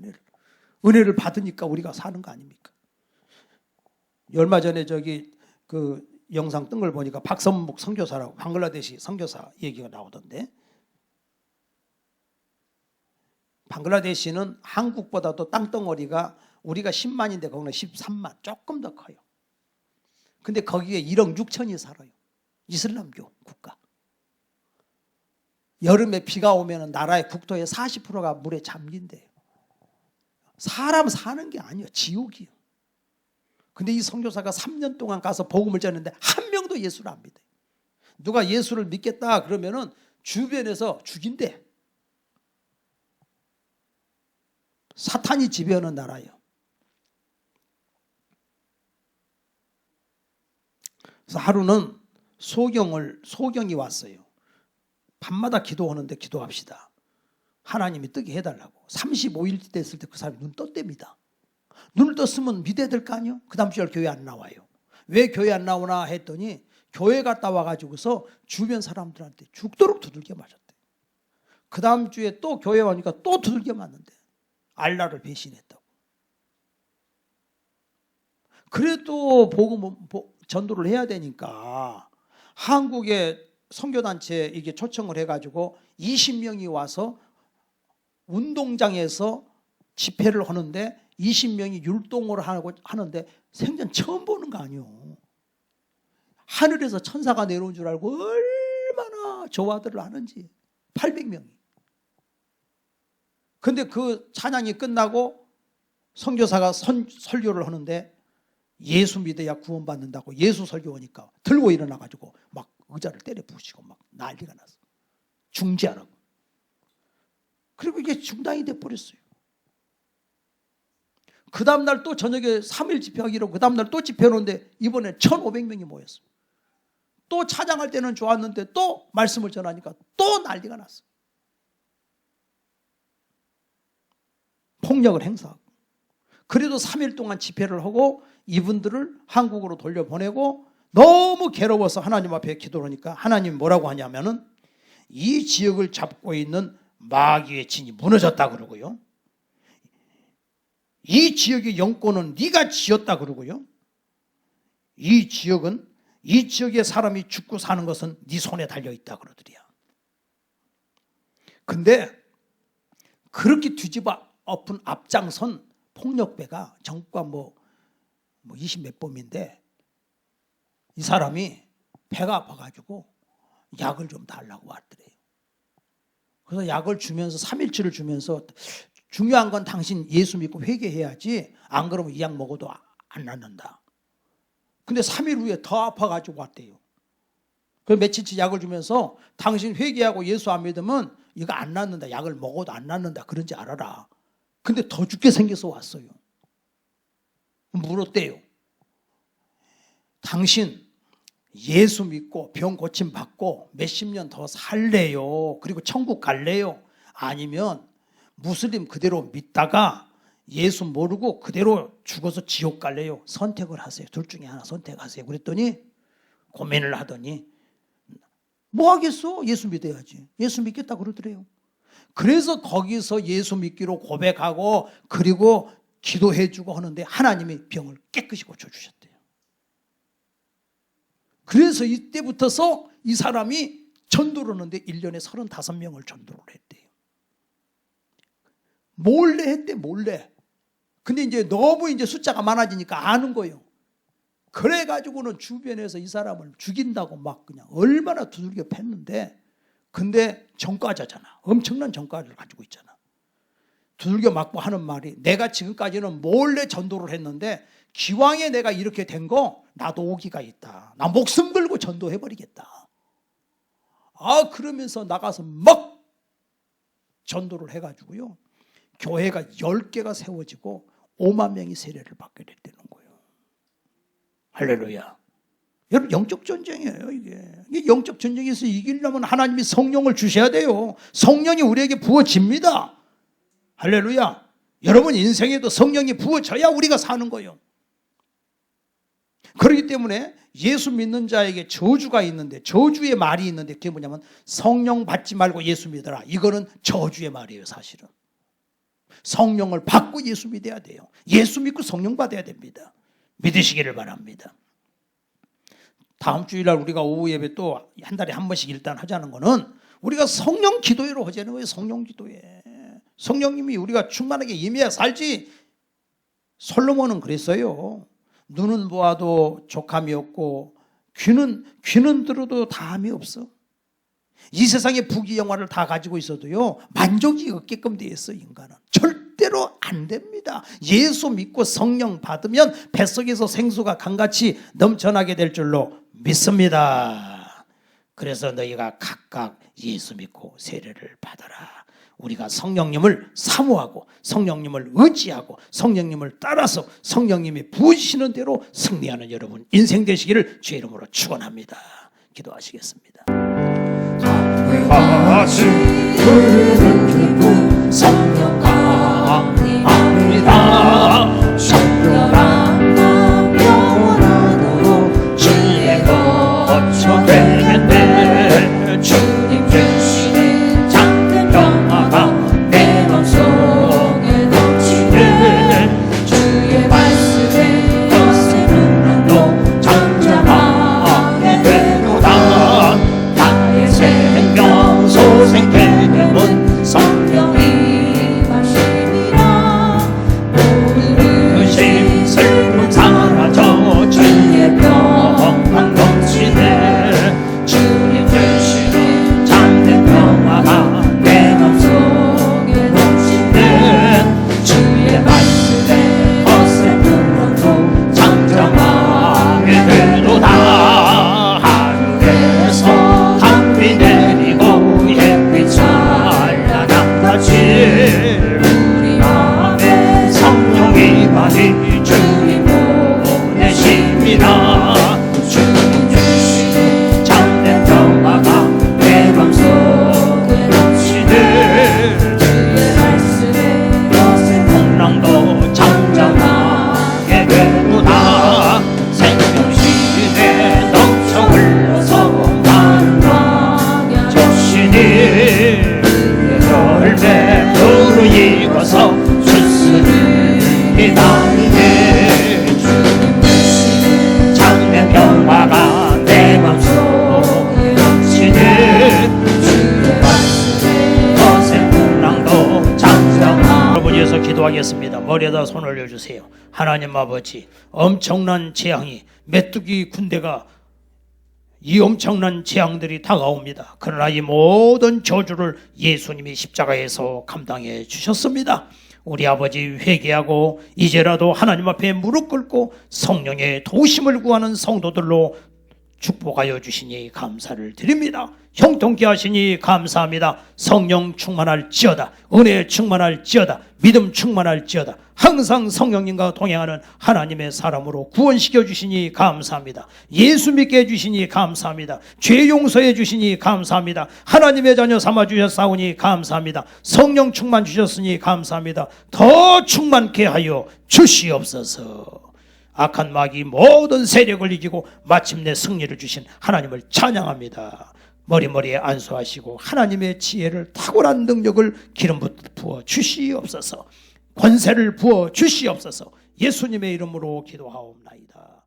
은혜를 받으니까 우리가 사는 거 아닙니까? 얼마 전에 그 영상 뜬 걸 보니까 박선목 선교사라고 방글라데시 선교사 얘기가 나오던데, 방글라데시는 한국보다도 땅덩어리가 우리가 10만인데 거기는 13만, 조금 더 커요. 근데 거기에 1억 6천이 살아요. 이슬람교 국가. 여름에 비가 오면 나라의 국토의 40%가 물에 잠긴대요. 사람 사는 게 아니에요. 지옥이에요. 근데 이 선교사가 3년 동안 가서 복음을 전했는데 한 명도 예수를 안 믿어요. 누가 예수를 믿겠다 그러면은 주변에서 죽인대. 사탄이 지배하는 나라예요. 그래서 하루는 소경이 왔어요. 밤마다 기도하는데 기도합시다. 하나님이 뜨게 해달라고. 35일 됐을 때 그 사람이 눈 떴답니다. 눈을 떴으면 믿어야 될 거 아니에요? 그 다음 주에 교회 안 나와요. 왜 교회 안 나오나 했더니 교회 갔다 와가지고서 주변 사람들한테 죽도록 두들겨 맞았대. 그 다음 주에 또 교회 오니까 또 두들겨 맞는데 알라를 배신했다고. 그래도 복음 전도를 해야 되니까 한국의 선교단체 이게 초청을 해가지고 20명이 와서 운동장에서 집회를 하는데 20명이 율동을 하는데 생전 처음 보는 거 아니에요. 하늘에서 천사가 내려온 줄 알고 얼마나 조화들을 하는지. 800명이. 근데 그 찬양이 끝나고 선교사가 설교를 하는데 예수 믿어야 구원받는다고 예수 설교하니까 들고 일어나가지고 막 의자를 때려 부시고 막 난리가 났어. 중지하라고. 그리고 이게 중단이 돼버렸어요. 그 다음날 또 저녁에 3일 집회하기로 그 다음날 또 집회하는데 이번에 1,500명이 모였어요. 또 찬양할 때는 좋았는데 또 말씀을 전하니까 또 난리가 났어. 폭력을 행사하고. 그래도 3일 동안 집회를 하고 이분들을 한국으로 돌려보내고 너무 괴로워서 하나님 앞에 기도를 하니까 하나님이 뭐라고 하냐면은 이 지역을 잡고 있는 마귀의 진이 무너졌다 그러고요. 이 지역의 영권은 네가 지었다 그러고요. 이 지역의 사람이 죽고 사는 것은 네 손에 달려있다 그러더래요. 근데 그렇게 뒤집어 엎은 앞장선 폭력배가 정과 20 몇 범인데 이 사람이 배가 아파가지고 약을 좀 달라고 왔더래요. 그래서 약을 주면서 3일치를 주면서 중요한 건 당신 예수 믿고 회개해야지 안 그러면 이 약 먹어도 안 낫는다. 근데 3일 후에 더 아파가지고 왔대요. 그래서 며칠치 약을 주면서 당신 회개하고 예수 안 믿으면 이거 안 낫는다. 약을 먹어도 안 낫는다. 그런지 알아라. 근데 더 죽게 생겨서 왔어요. 물었대요. 당신 예수 믿고 병 고침 받고 몇십 년 더 살래요? 그리고 천국 갈래요? 아니면 무슬림 그대로 믿다가 예수 모르고 그대로 죽어서 지옥 갈래요? 선택을 하세요. 둘 중에 하나 선택하세요. 그랬더니 고민을 하더니 뭐 하겠어? 예수 믿어야지. 예수 믿겠다 그러더래요. 그래서 거기서 예수 믿기로 고백하고 그리고 기도해주고 하는데 하나님이 병을 깨끗이 고쳐주셨대요. 그래서 이때부터서 이 사람이 전도를 하는데 1년에 35명을 전도를 했대요. 몰래 했대, 몰래. 근데 이제 너무 이제 숫자가 많아지니까 아는 거예요. 그래가지고는 주변에서 이 사람을 죽인다고 막 그냥 얼마나 두들겨 팼는데, 근데 전과자잖아. 엄청난 전과를 가지고 있잖아. 두들겨 맞고 하는 말이, 내가 지금까지는 몰래 전도를 했는데 기왕에 내가 이렇게 된 거 나도 오기가 있다. 나 목숨 걸고 전도해버리겠다. 그러면서 나가서 막 전도를 해가지고요. 교회가 10개가 세워지고 5만 명이 세례를 받게 됐다는 거예요. 할렐루야. 여러분, 영적 전쟁이에요. 이게 영적 전쟁에서 이기려면 하나님이 성령을 주셔야 돼요. 성령이 우리에게 부어집니다. 할렐루야. 여러분 인생에도 성령이 부어져야 우리가 사는 거예요. 그렇기 때문에 예수 믿는 자에게 저주가 있는데, 저주의 말이 있는데, 그게 뭐냐면 성령 받지 말고 예수 믿어라. 이거는 저주의 말이에요. 사실은 성령을 받고 예수 믿어야 돼요. 예수 믿고 성령 받아야 됩니다. 믿으시기를 바랍니다. 다음 주일날 우리가 오후 예배 또 한 달에 한 번씩 일단 하자는 거는 우리가 성령 기도회로 하자는 거예요. 성령 기도회. 성령님이 우리가 충만하게 임해야 살지. 솔로몬은 그랬어요. 눈은 보아도 족함이 없고 귀는 들어도 다함이 없어. 이 세상의 부귀영화를 다 가지고 있어도요, 만족이 없게끔 되어 있어. 인간은 절대로 안 됩니다. 예수 믿고 성령 받으면 뱃속에서 생수가 강같이 넘쳐나게 될 줄로 믿습니다. 그래서 너희가 각각 예수 믿고 세례를 받아라. 우리가 성령님을 사모하고 성령님을 의지하고 성령님을 따라서 성령님이 부으시는 대로 승리하는 여러분 인생 되시기를 주의 이름으로 축원합니다. 기도하시겠습니다. 하신 푸른 기쁨 성령 감사합니다. 성령한 맘 영원하도록 주의 거처 되겠네. 주님 주시는 작은 평화가 내 맘속에 넘치네. 주의 말씀에 여세 눈물로 잠잠하게 되도다. 나의 생명 소생되는 성령이 말씀이라 모든 의심 머리에다 손을 올려주세요. 하나님 아버지, 엄청난 재앙이, 메뚜기 군대가, 이 엄청난 재앙들이 다가옵니다. 그러나 이 모든 저주를 예수님이 십자가에서 감당해 주셨습니다. 우리 아버지 회개하고 이제라도 하나님 앞에 무릎 꿇고 성령의 도우심을 구하는 성도들로 축복하여 주시니 감사를 드립니다. 형통케 하시니 감사합니다. 성령 충만할지어다, 은혜 충만할지어다, 믿음 충만할지어다. 항상 성령님과 동행하는 하나님의 사람으로 구원시켜 주시니 감사합니다. 예수 믿게 해주시니 감사합니다. 죄 용서해 주시니 감사합니다. 하나님의 자녀 삼아 주셨사오니 감사합니다. 성령 충만 주셨으니 감사합니다. 더 충만케 하여 주시옵소서. 악한 마귀 모든 세력을 이기고 마침내 승리를 주신 하나님을 찬양합니다. 머리머리에 안수하시고 하나님의 지혜를, 탁월한 능력을 기름부터 부어 주시옵소서. 권세를 부어 주시옵소서. 예수님의 이름으로 기도하옵나이다.